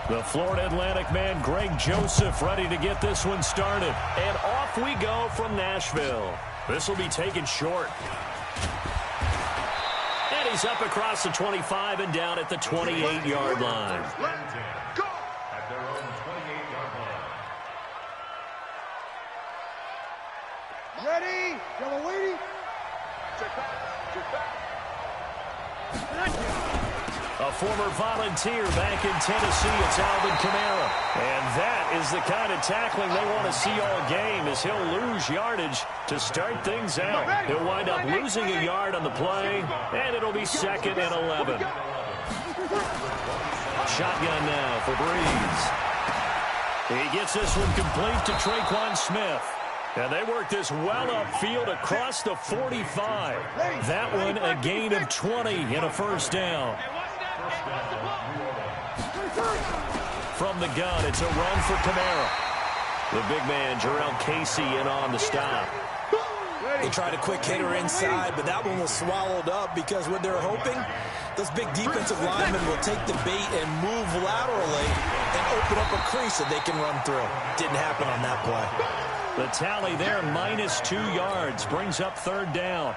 The Florida Atlantic man, Greg Joseph, ready to get this one started. And off we go from Nashville. This will be taken short. And he's up across the 25 and down at the 28-yard line. Go! At their own 28-yard line. Ready? Yellow waiting. Check back. Check back. A former volunteer back in Tennessee, it's Alvin Kamara. And that is the kind of tackling they want to see all game, as he'll lose yardage to start things out. He'll wind up losing a yard on the play, and it'll be 2nd and 11. Shotgun now for Breeze. He gets this one complete to Traquan Smith. And they work this well upfield across the 45. That one a gain of 20 and a first down. From the gun, it's a run for Kamara. The big man, Jarrell Casey, in on the stop. They tried a quick hitter inside, but that one was swallowed up because what they're hoping, those big defensive linemen will take the bait and move laterally and open up a crease that they can run through. Didn't happen on that play. The tally there, -2 yards, brings up 3rd down.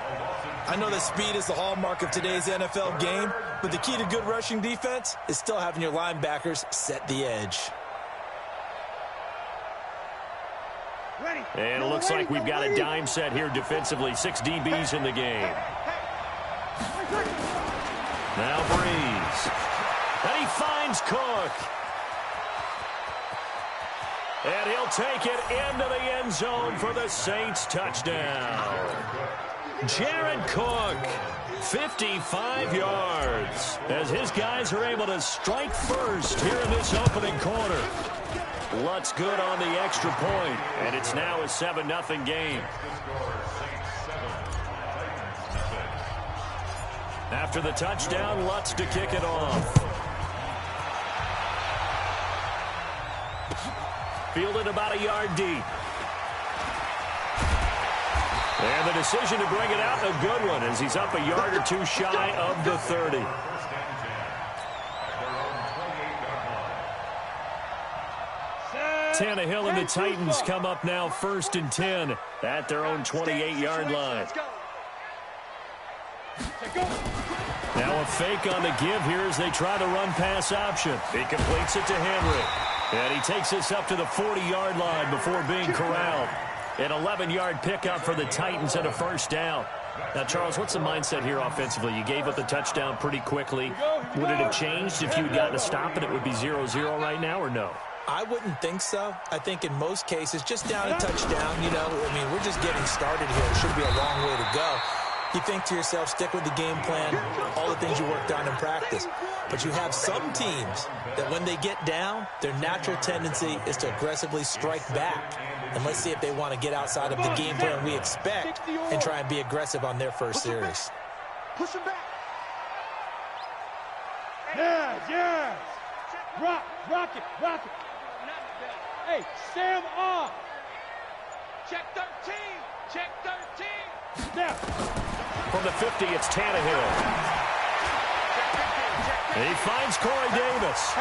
I know that speed is the hallmark of today's NFL game, but the key to good rushing defense is still having your linebackers set the edge. And it looks like we've got a dime set here defensively. 6 DBs in the game. Now Breeze. And he finds Cook. And he'll take it into the end zone for the Saints touchdown. Jared Cook, 55 yards, as his guys are able to strike first here in this opening quarter. Lutz good on the extra point, and it's now a 7-0 game. After the touchdown, Lutz to kick it off. Fielded about a yard deep. And the decision to bring it out, a good one, as he's up a yard or two shy of the 30. Tannehill and the Titans come up now 1st and 10 at their own 28-yard line. Now a fake on the give here as they try the run-pass option. He completes it to Henry. And he takes this up to the 40-yard line before being corralled. An 11-yard pickup for the Titans and a first down. Now, Charles, what's the mindset here offensively? You gave up the touchdown pretty quickly. Would it have changed if you had gotten a stop and it would be 0-0 right now, or no? I wouldn't think so. I think in most cases, just down a touchdown, you know, I mean, we're just getting started here. It should be a long way to go. You think to yourself, stick with the game plan, all the things you worked on in practice. But you have some teams that when they get down, their natural tendency is to aggressively strike back. And let's see if they want to get outside of the game plan we expect and try and be aggressive on their first series. Push him back. Yeah. Rock it. Hey, Sam off. Check 13. Snap. From the 50, it's Tannehill. And he finds Corey Davis.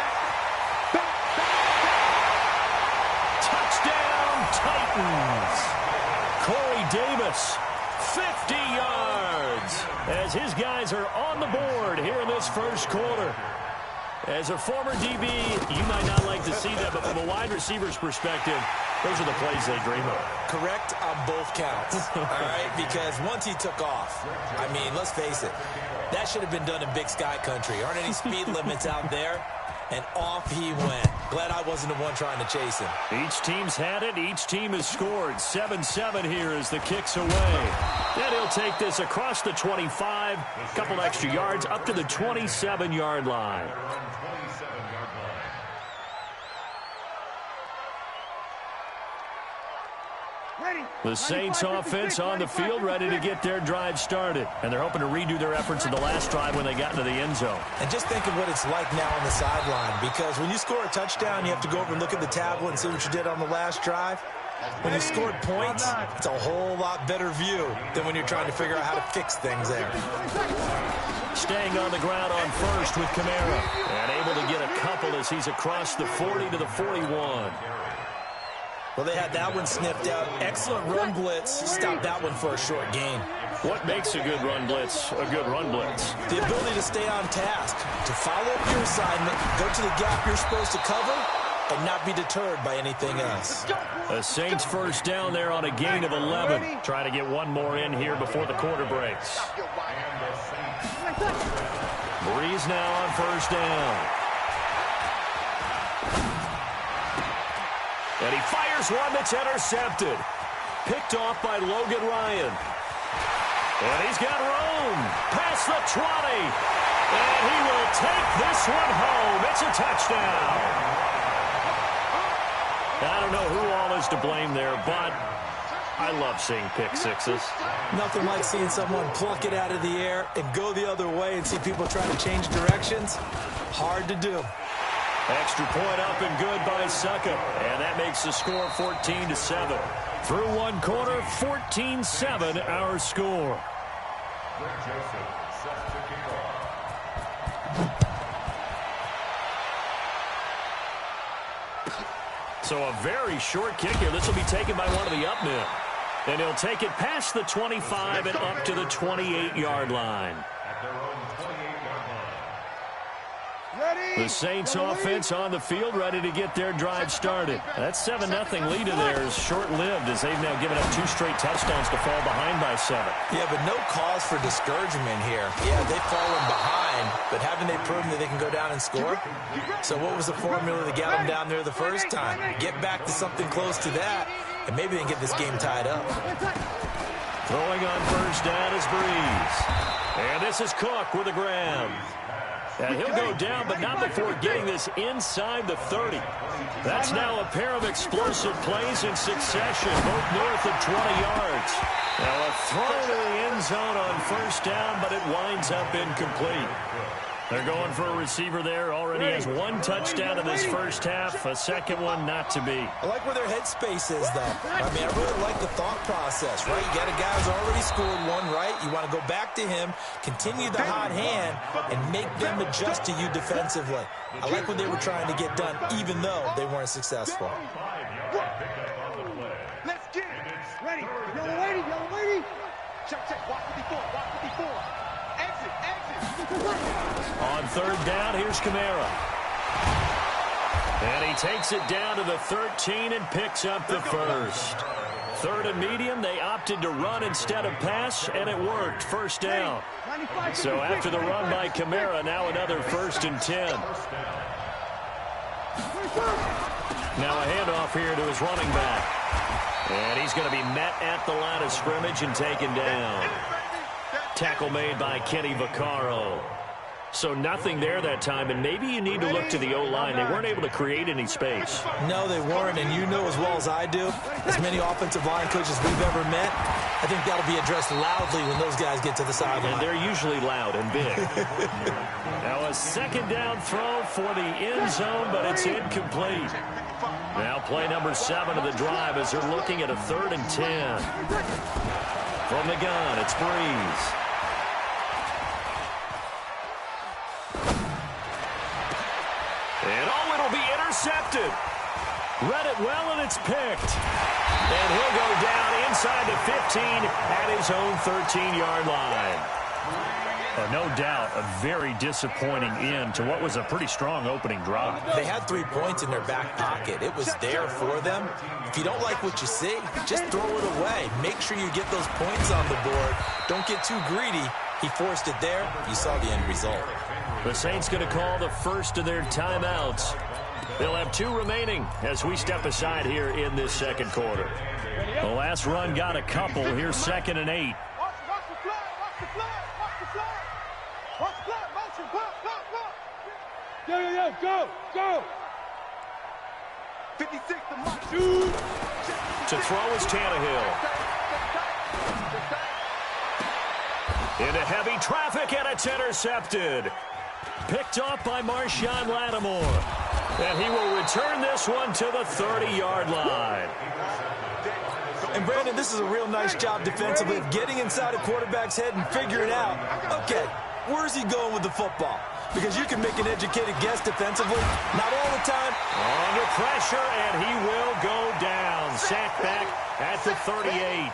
Touchdown, Titans. Corey Davis, 50 yards, as his guys are on the board here in this first quarter. As a former DB, you might not like to see that, but from a wide receiver's perspective, those are the plays they dream of. Correct on both counts, all right? Because once he took off, I mean, let's face it, that should have been done in Big Sky country. Aren't any speed limits out there? And off he went. Glad I wasn't the one trying to chase him. Each team's had it. Each team has scored. 7-7 here as the kick's away. Then he'll take this across the 25, a couple extra yards, up to the 27-yard line. The Saints offense on the field, ready to get their drive started. And they're hoping to redo their efforts in the last drive when they got into the end zone. And just think of what it's like now on the sideline, because when you score a touchdown, you have to go over and look at the tablet and see what you did on the last drive. When you scored points, it's a whole lot better view than when you're trying to figure out how to fix things there. Staying on the ground on first with Kamara. And able to get a couple couple as he's across the 40 to the 41. Well, they had that one sniffed out. Excellent run blitz. Stopped that one for a short gain. What makes a good run blitz a good run blitz? The ability to stay on task, to follow up your assignment, go to the gap you're supposed to cover, and not be deterred by anything else. The Saints first down there on a gain of 11. Try to get one more in here before the quarter breaks. Breeze now on first down. And he fires one that's intercepted. Picked off by Logan Ryan. And he's got room past the 20. And he will take this one home. It's a touchdown. I don't know who all is to blame there, but I love seeing pick sixes. Nothing like seeing someone pluck it out of the air and go the other way and see people try to change directions. Hard to do. Extra point up and good by Suckup. And that makes the score 14-7. Through one quarter, 14-7 our score. So a very short kick here. This will be taken by one of the up men. And he'll take it past the 25 and up to the 28-yard line. The Saints offense on the field, ready to get their drive started. That 7-0 lead of theirs short-lived as they've now given up 2 straight touchdowns to fall behind by 7. Yeah, but no cause for discouragement here. Yeah, they've fallen behind, but haven't they proven that they can go down and score? So what was the formula that got them down there the first time? Get back to something close to that, and maybe they can get this game tied up. Throwing on first down is Breeze. And this is Cook with a grab. And he'll go down, but not before getting this inside the 30. That's now a pair of explosive plays in succession, both north of 20 yards. Now a throw to the end zone on first down, but it winds up incomplete. They're going for a receiver there. Already has 1 touchdown in this first half. A second one not to be. I like where their headspace is, though. I mean, I really like the thought process, right? You got a guy who's already scored one, right? You want to go back to him, continue the hot hand, and make them adjust to you defensively. I like what they were trying to get done, even though they weren't successful. Let's get it. Ready. Yellow lady, yellow lady. Check, check. Watch 54, watch 54. Exit, exit. On third down, here's Kamara. And he takes it down to the 13 and picks up the first. Third and medium, they opted to run instead of pass, and it worked. First down. So after the run by Kamara, now another 1st and 10. Now a handoff here to his running back. And he's going to be met at the line of scrimmage and taken down. Tackle made by Kenny Vaccaro. So nothing there that time, and maybe you need to look to the O-line. They weren't able to create any space. No, they weren't, and you know as well as I do, as many offensive line coaches we've ever met, I think that'll be addressed loudly when those guys get to the sideline. And they're usually loud and big. Now a second down throw for the end zone, but it's incomplete. Now play number 7 of the drive as they're looking at a 3rd and 10. From the gun, it's Breeze. And oh, it'll be intercepted. Read it well, and it's picked. And he'll go down inside the 15 at his own 13-yard line. No doubt a very disappointing end to what was a pretty strong opening drive. They had 3 points in their back pocket. It was there for them. If you don't like what you see, just throw it away. Make sure you get those points on the board. Don't get too greedy. He forced it there. You saw the end result. The Saints going to call the first of their timeouts. They'll have 2 remaining as we step aside here in this second quarter. The last run got a couple. Here's 2nd and 8. Watch the flag, watch the flag, watch the flag. Watch the flag, motion, block. Yo, go, go. 56 to mark. To throw is Tannehill. Into heavy traffic, and it's intercepted. Picked off by Marshawn Lattimore. And he will return this one to the 30-yard line. And, Brandon, this is a real nice job defensively of getting inside a quarterback's head and figuring out, okay, where's he going with the football? because you can make an educated guess defensively. Not all the time. Under pressure, and he will go down. Sacked back at the 38.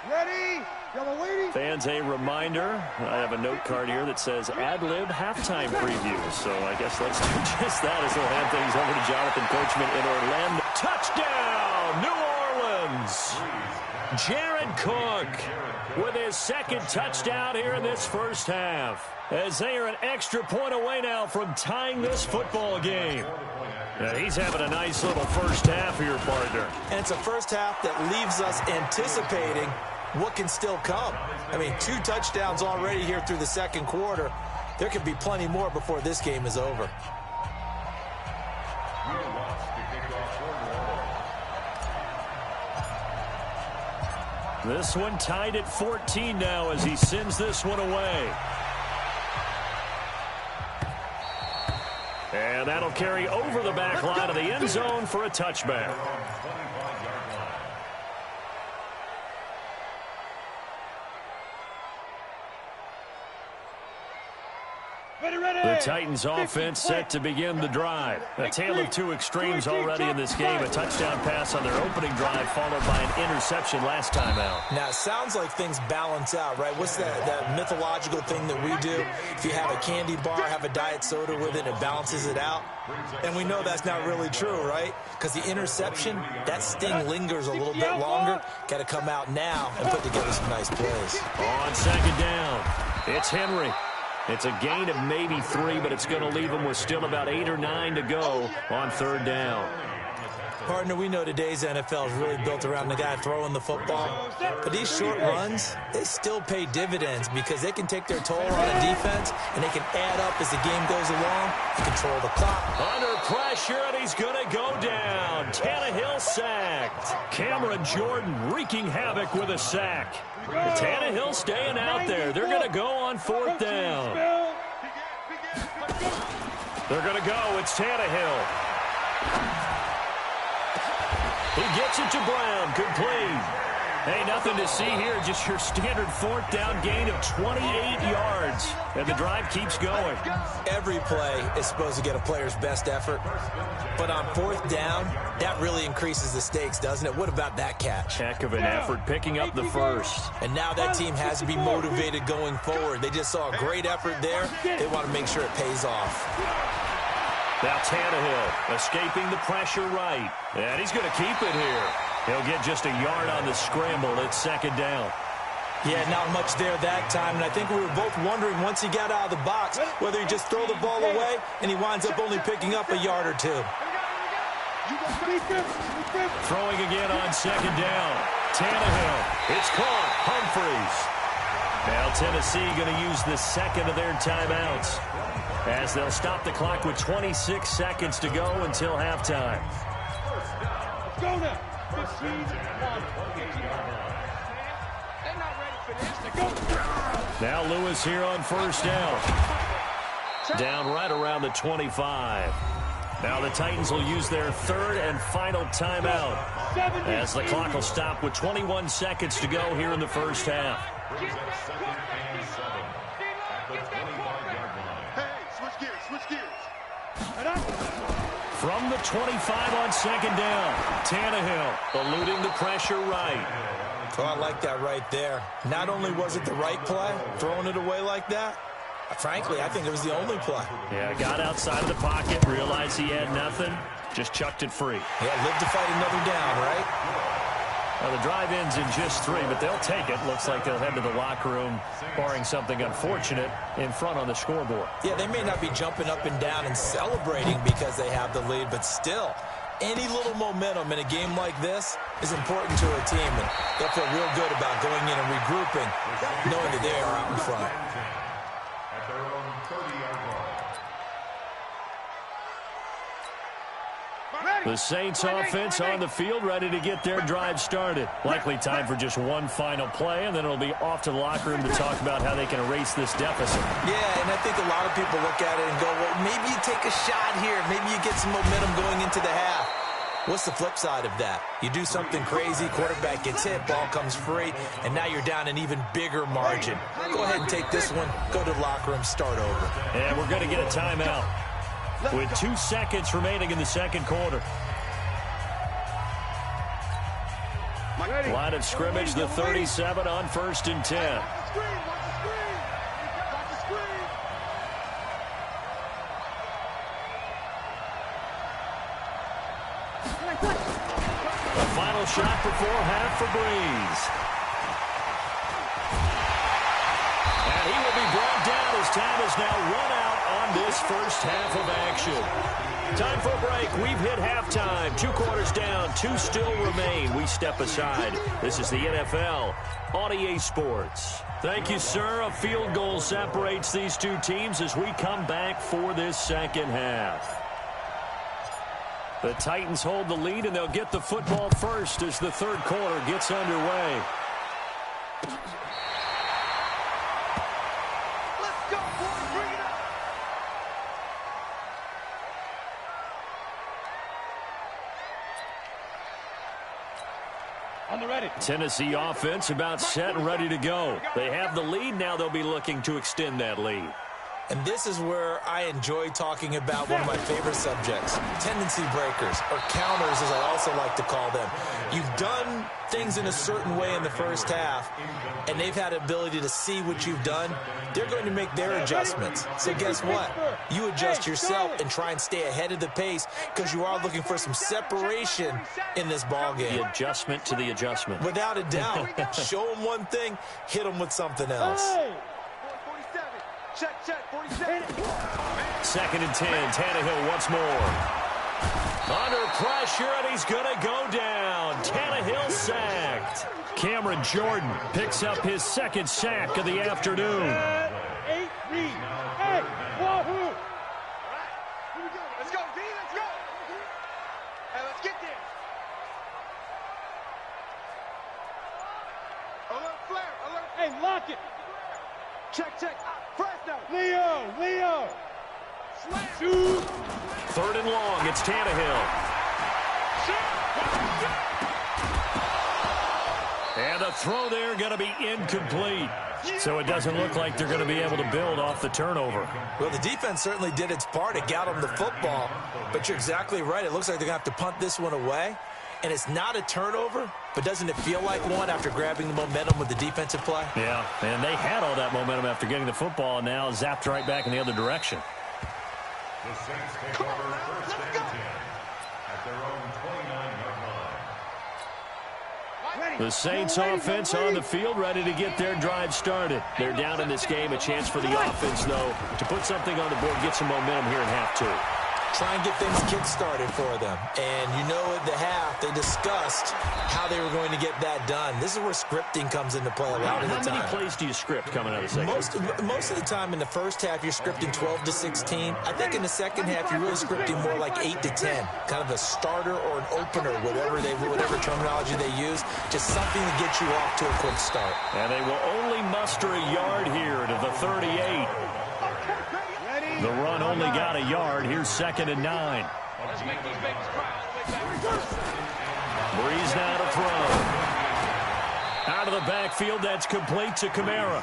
Ready? Y'all waiting? Fans, a reminder, I have a note card here that says ad-lib halftime preview. So I guess let's do just that as we'll hand things over to Jonathan Coachman in Orlando. Touchdown, New Orleans! Jared Cook with his second touchdown here in this first half. As they are an extra point away now from tying this football game. Yeah, he's having a nice little first half here, partner. And it's a first half that leaves us anticipating what can still come. I mean, 2 touchdowns already here through the second quarter. There could be plenty more before this game is over. This one tied at 14 now as he sends this one away. And that'll carry over the back line of the end zone for a touchback. The Titans offense set to begin the drive. A tale of 2 extremes already in this game. A touchdown pass on their opening drive followed by an interception last time out. Now, it sounds like things balance out, right? What's that mythological thing that we do? If you have a candy bar, have a diet soda with it, it balances it out. And we know that's not really true, right? Because the interception, that sting lingers a little bit longer. Got to come out now and put together some nice plays. On second down, it's Henry. It's a gain of maybe 3, but it's going to leave him with still about 8 or 9 to go on third down. Partner, we know today's NFL is really built around the guy throwing the football. But these short runs, they still pay dividends because they can take their toll on a defense, and they can add up as the game goes along and control the clock. Under pressure, and he's going to go down. Tannehill sacked. Cameron Jordan wreaking havoc with a sack. Tannehill staying out there. They're going to go on fourth down. They're going to go. It's Tannehill. He gets it to Brown. Complete. Hey, nothing to see here. Just your standard fourth down gain of 28 yards. And the drive keeps going. Every play is supposed to get a player's best effort. But on fourth down, that really increases the stakes, doesn't it? What about that catch? Heck of an effort picking up the first. And now that team has to be motivated going forward. They just saw a great effort there. They want to make sure it pays off. Now Tannehill escaping the pressure right. And he's going to keep it here. He'll get just a yard on the scramble. It's second down. Yeah, not much there that time. And I think we were both wondering once he got out of the box whether he just throw the ball away and he winds up only picking up a yard or 2. Throwing again on second down. Tannehill. It's caught. Humphreys. Now Tennessee going to use the second of their timeouts as they'll stop the clock with 26 seconds to go until halftime. Let's go now. 15, 1, now Lewis here on first down. Down right around the 25. Now the Titans will use their third and final timeout as the clock will stop with 21 seconds to go here in the first half. From the 25 on second down, Tannehill eluding the pressure right. Oh, I like that right there. Not only was it the right play, throwing it away like that, frankly, I think it was the only play. Yeah, got outside of the pocket, realized he had nothing, just chucked it free. Yeah, live to fight another down, right? Well, the drive ends in just 3, but they'll take it. Looks like they'll head to the locker room, barring something unfortunate, in front on the scoreboard. Yeah, they may not be jumping up and down and celebrating because they have the lead, but still, any little momentum in a game like this is important to a team, and they'll feel real good about going in and regrouping, knowing that they are out in front. At their own 30-yard line. The Saints offense on the field, ready to get their drive started. Likely time for just one final play, and then it'll be off to the locker room to talk about how they can erase this deficit. Yeah, and I think a lot of people look at it and go, well, maybe you take a shot here. Maybe you get some momentum going into the half. What's the flip side of that? You do something crazy, quarterback gets hit, ball comes free, and now you're down an even bigger margin. Go ahead and take this one, go to the locker room, start over. And we're going to get a timeout with 2 seconds remaining in the second quarter. Line of scrimmage, the 37 on 1st and 10. The final shot before half for Breeze. And he will be brought down as time is now run out on this first half of action. Time for a break. We've hit halftime. 2 quarters down. 2 still remain. We step aside. This is the NFL on EA Sports. Thank you, sir. A field goal separates these 2 teams as we come back for this second half. The Titans hold the lead, and they'll get the football first as the third quarter gets underway. Let's go, boys. Bring it up. On the ready. Tennessee offense about set and ready to go. They have the lead. Now they'll be looking to extend that lead. And this is where I enjoy talking about one of my favorite subjects, tendency breakers, or counters as I also like to call them. You've done things in a certain way in the first half, and they've had the ability to see what you've done. They're going to make their adjustments. So guess what? You adjust yourself and try and stay ahead of the pace because you are looking for some separation in this ball game. The adjustment to the adjustment. Without a doubt. Show them one thing, hit them with something else. Check, 47. 2nd and 10. Tannehill once more. Under pressure, and he's going to go down. Tannehill sacked. Cameron Jordan picks up his 2nd sack of the afternoon. 8 read. Hey, wahoo. Here we go. Let's go, D. Let's go. Hey, let's get there. Alert flare. Alert. Hey, lock it. Check. Fresno. Leo. Shoot. 3rd and long. It's Tannehill. And the throw there going to be incomplete. So it doesn't look like they're going to be able to build off the turnover. Well, the defense certainly did its part. It got them the football. But you're exactly right. It looks like they're going to have to punt this one away. And it's not a turnover, but doesn't it feel like one after grabbing the momentum with the defensive play? Yeah, and they had all that momentum after getting the football, and now zapped right back in the other direction. The Saints take over 1st and 10 at their own 29-yard line. The Saints offense on the field, ready to get their drive started. They're down in this game. A chance for the offense, though, to put something on the board, get some momentum here in half 2. Try and get things kick-started for them. And you know at the half, they discussed how they were going to get that done. This is where scripting comes into play a lot of the time. How many plays do you script coming out of the second? Most of the time in the first half, you're scripting 12 to 16. I think in the second half, you're really scripting more like 8 to 10. Kind of a starter or an opener, whatever terminology they use. Just something to get you off to a quick start. And they will only muster a yard here to the 38. The run only got a yard. Here's 2nd and 9. Let's make these babies cry. Breeze now to throw. Out of the backfield, that's complete to Kamara.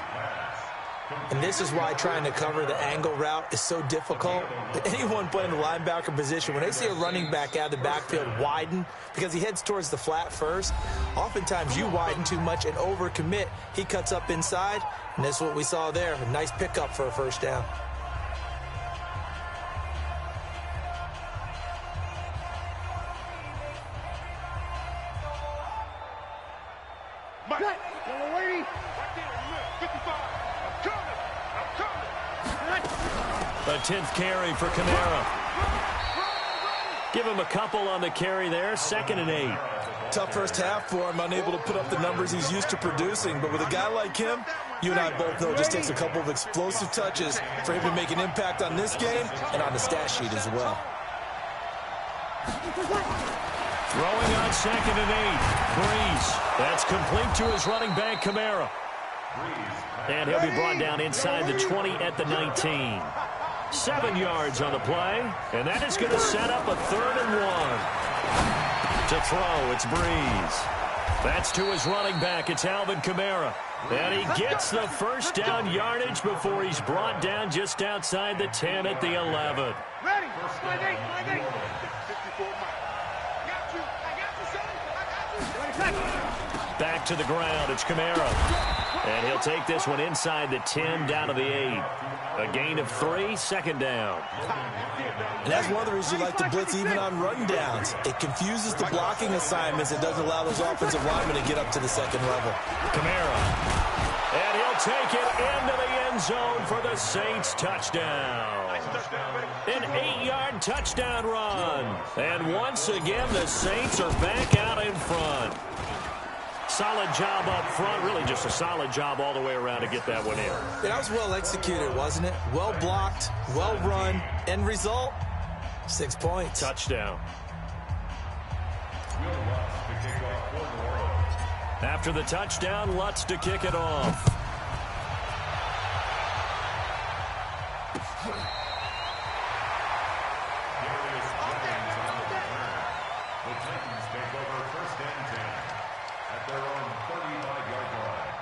And this is why trying to cover the angle route is so difficult. Anyone playing the linebacker position, when they see a running back out of the backfield widen, because he heads towards the flat first, oftentimes you widen too much and overcommit. He cuts up inside, and that's what we saw there. A nice pickup for a first down. A 10th carry for Kamara. Give him a couple on the carry there. 2nd and 8. Tough first half for him, unable to put up the numbers he's used to producing. But with a guy like him, you and I both know it just takes a couple of explosive touches for him to make an impact on this game and on the stat sheet as well. Throwing on 2nd and 8. Breeze. That's complete to his running back, Kamara. And he'll be brought down inside the 20 at the 19. 7 yards on the play, and that is going to set up a 3rd and 1. To throw, it's Breeze. That's to his running back. It's Alvin Kamara. And he gets the first down yardage before he's brought down just outside the 10 at the 11. Ready? Line 8, line 8. 54 miles. I got you, son. I got you. Back to the ground, it's Kamara. And he'll take this one inside the 10, down to the 8. A gain of 3, second down. And that's one of the reasons you like to blitz even on run downs. It confuses the blocking assignments. It doesn't allow those offensive linemen to get up to the second level. Kamara. And he'll take it into the end zone for the Saints touchdown. An 8-yard touchdown run. And once again, the Saints are back out in front. Solid job up front. Really just a solid job all the way around to get that one in. That was well executed, wasn't it? Well blocked, well run. End result, 6 points. Touchdown. After the touchdown, Lutz to kick it off. The Titans take over first and 10 at their own 35-yard line.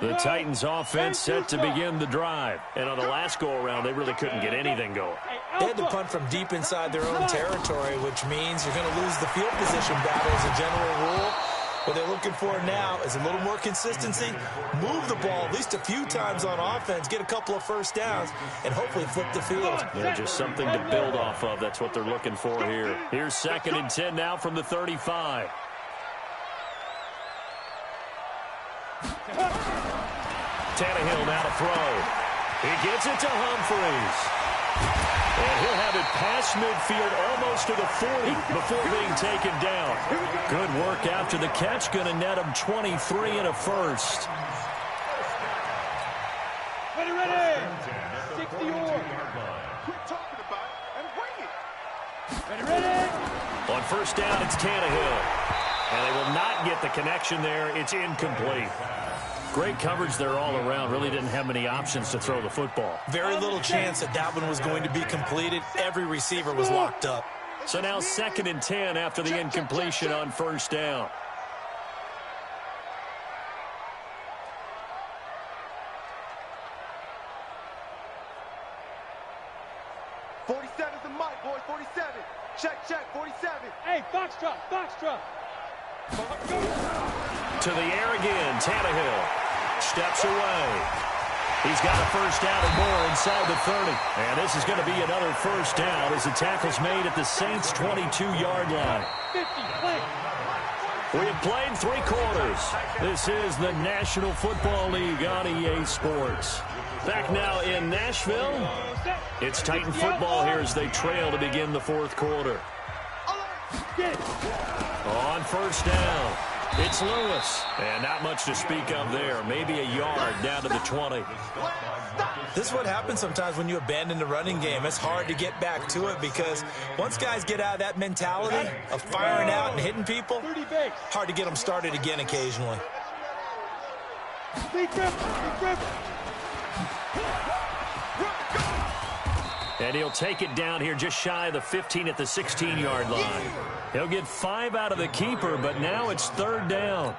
The Titans offense set to begin the drive. And on the last go-around, they really couldn't get anything going. They had to punt from deep inside their own territory, which means you're going to lose the field position battle as a general rule. What they're looking for now is a little more consistency, move the ball at least a few times on offense, get a couple of first downs, and hopefully flip the field. Yeah, just something to build off of. That's what they're looking for here. Here's 2nd and 10 now from the 35. Tannehill now to throw. He gets it to Humphries. And he'll have it past midfield almost to the 40 before being taken down. Good work after the catch. Going to net him 23 and a first. Ready, ready. 60-yard. Quit talking about it and bring it. Ready, ready. On first down, it's Tannehill. And they will not get the connection there. It's incomplete. Great coverage there all around. Really didn't have many options to throw the football. Very little chance that one was going to be completed. Every receiver was locked up. So now 2nd and 10 after the incompletion on first down. The mic, boys, 47. Check, 47. Hey, Foxtrot. To the air again, Tannehill steps away. He's got a first down and more inside the 30. And this is going to be another first down as the tackle's made at the Saints' 22-yard line. 50, play. We have played 3 quarters. This is the National Football League on EA Sports. Back now in Nashville. It's Titan football here as they trail to begin the 4th quarter. On first down, it's Lewis. And not much to speak of there. Maybe a yard down to the 20. This is what happens sometimes when you abandon the running game. It's hard to get back to it because once guys get out of that mentality of firing out and hitting people, hard to get them started again occasionally. And he'll take it down here just shy of the 15 at the 16-yard line. He'll get 5 out of the keeper, but now it's 3rd down.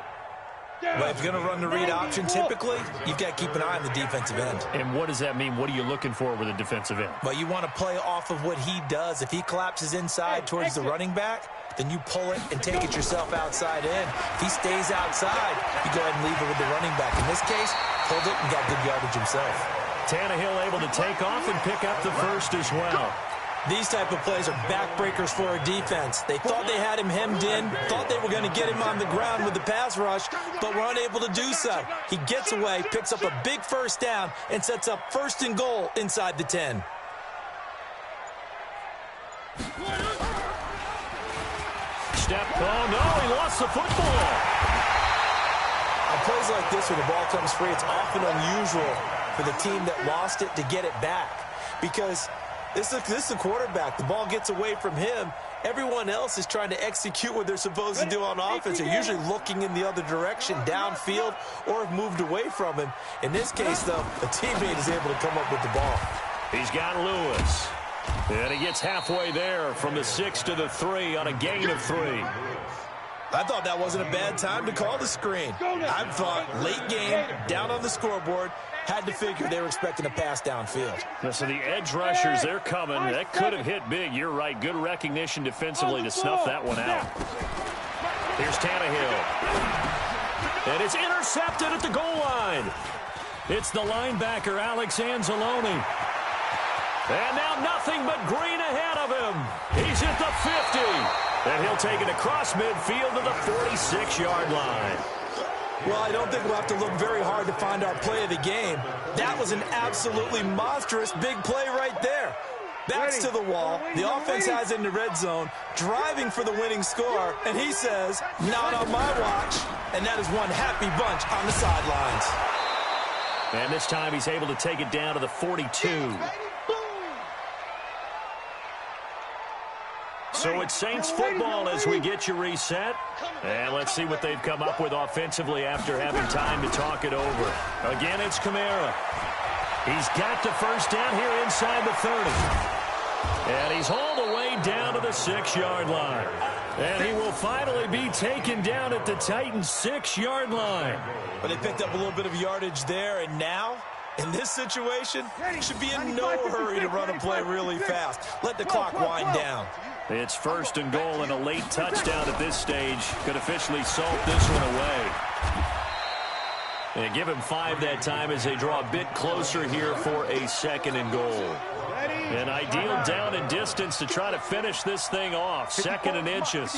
Well, if you're going to run the read option, typically, you've got to keep an eye on the defensive end. And what does that mean? What are you looking for with a defensive end? Well, you want to play off of what he does. If he collapses inside towards the running back, then you pull it and take it yourself outside in. If he stays outside, you go ahead and leave it with the running back. In this case, pulled it and got good yardage himself. Tannehill able to take off and pick up the first as well. These type of plays are backbreakers for a defense. They thought they had him hemmed in, thought they were going to get him on the ground with the pass rush, but were unable to do so. He gets away, picks up a big first down, and sets up 1st and goal inside the 10. Oh, no, he lost the football. On plays like this where the ball comes free, it's often unusual for the team that lost it to get it back because this is a quarterback. The ball gets away from him, Everyone else is trying to execute what they're supposed to do on offense. They're usually looking in the other direction, downfield, or have moved away from him. In this case, though, a teammate is able to come up with the ball. He's got Lewis. And he gets halfway there from the 6 to the 3 on a gain of 3. I thought that wasn't a bad time to call the screen. I thought late game, down on the scoreboard, had to figure they were expecting a pass downfield. So the edge rushers, they're coming. That could have hit big. You're right. Good recognition defensively to snuff that one out. Here's Tannehill. And it's intercepted at the goal line. It's the linebacker, Alex Anzalone. And now nothing but green ahead of him. He's at the 50. And he'll take it across midfield to the 46-yard line. Well, I don't think we'll have to look very hard to find our play of the game. That was an absolutely monstrous big play right there. Backs to the wall. The offense has it in the red zone, driving for the winning score. And he says, not on my watch. And that is one happy bunch on the sidelines. And this time he's able to take it down to the 42. So it's Saints football as we get you reset. And let's see what they've come up with offensively after having time to talk it over. Again, it's Kamara. He's got the first down here inside the 30. And he's hauled away down to the 6-yard line. And he will finally be taken down at the Titans' 6-yard line. But they picked up a little bit of yardage there, and now, in this situation, should be in no hurry to run a play really fast. Let the clock wind down. It's 1st and goal, and a late touchdown at this stage could officially salt this one away. And give him 5 that time as they draw a bit closer here for a 2nd and goal. An ideal down and distance to try to finish this thing off. 2nd and inches.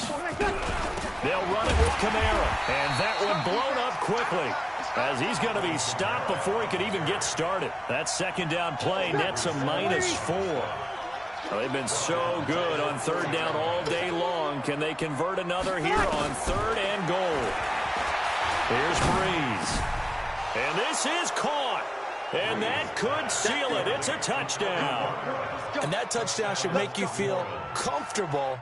They'll run it with Kamara. And that one blown up quickly as he's going to be stopped before he could even get started. That 2nd down play nets a -4. Well, they've been so good on 3rd down all day long. Can they convert another here on 3rd and goal? Here's Breeze. And this is caught. And that could seal it. It's a touchdown. And that touchdown should make you feel comfortable.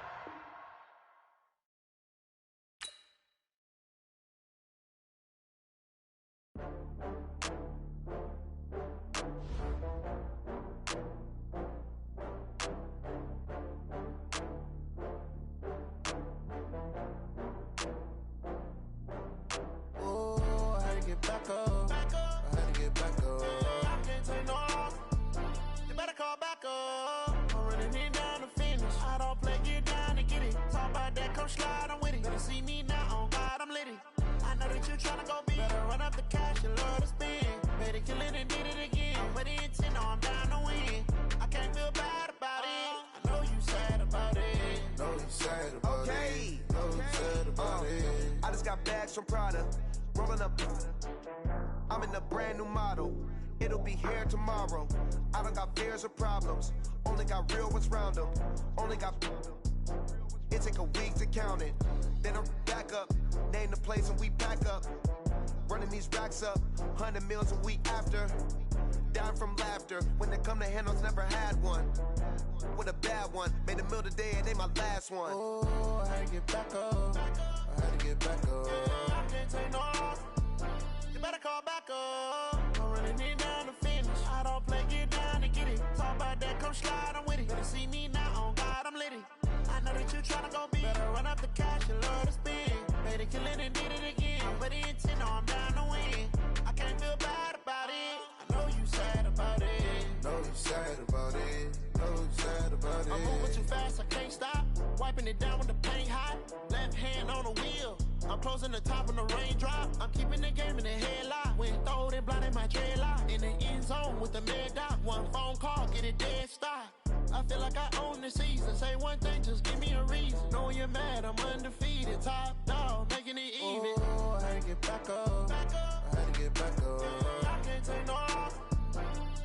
From Prada, rolling up. I'm in a brand new model. It'll be here tomorrow. I don't got fears or problems. Only got real ones round them. Only got. It take a week to count it. Then I'm back up. Name the place and we back up. Running these racks up. 100 meals a week after. Down from laughter. When it come to handles, never had one. With a bad one. Made a meal today and they my last one. Oh, I had to get back up. I had to get back up. I can't take no off. You better call back up. I'm running it down to finish. I don't play, get down to get it. Talk about that, come slide, I'm with it. Better see me now, on God, I'm litty. I know that you tryna go big. Better run up the cash, you love to spin. Made it, kill it, and did it again. But the intent, no, I'm down to win. I can't feel bad about it. I know you sad about it. Know you sad about it. Know you sad about it. I'm moving too fast, I can't stop. Wiping it down with the paint hot. Left hand on the wheel. I'm closing the top on the raindrop. I'm keeping the game in the headlock. When throwed and blinded my dreadlock. In the end zone with the mad dot. One phone call, get it dead stop. I feel like I own the season. Say one thing, just give me a reason. Knowing you're mad, I'm undefeated. Top dog, making it even. Oh, I had to get back up. I had to get back up. I can't take no off.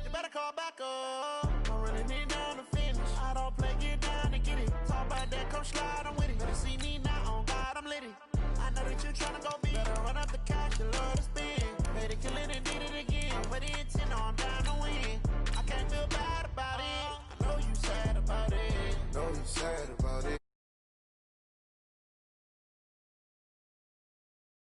You better call back up. I'm running it down to finish. I don't play, get down to get it. Talk about that, come slide, I'm with it. Better see me now, on God, I'm litty. I know that you're tryna go big. Better run up the cash, you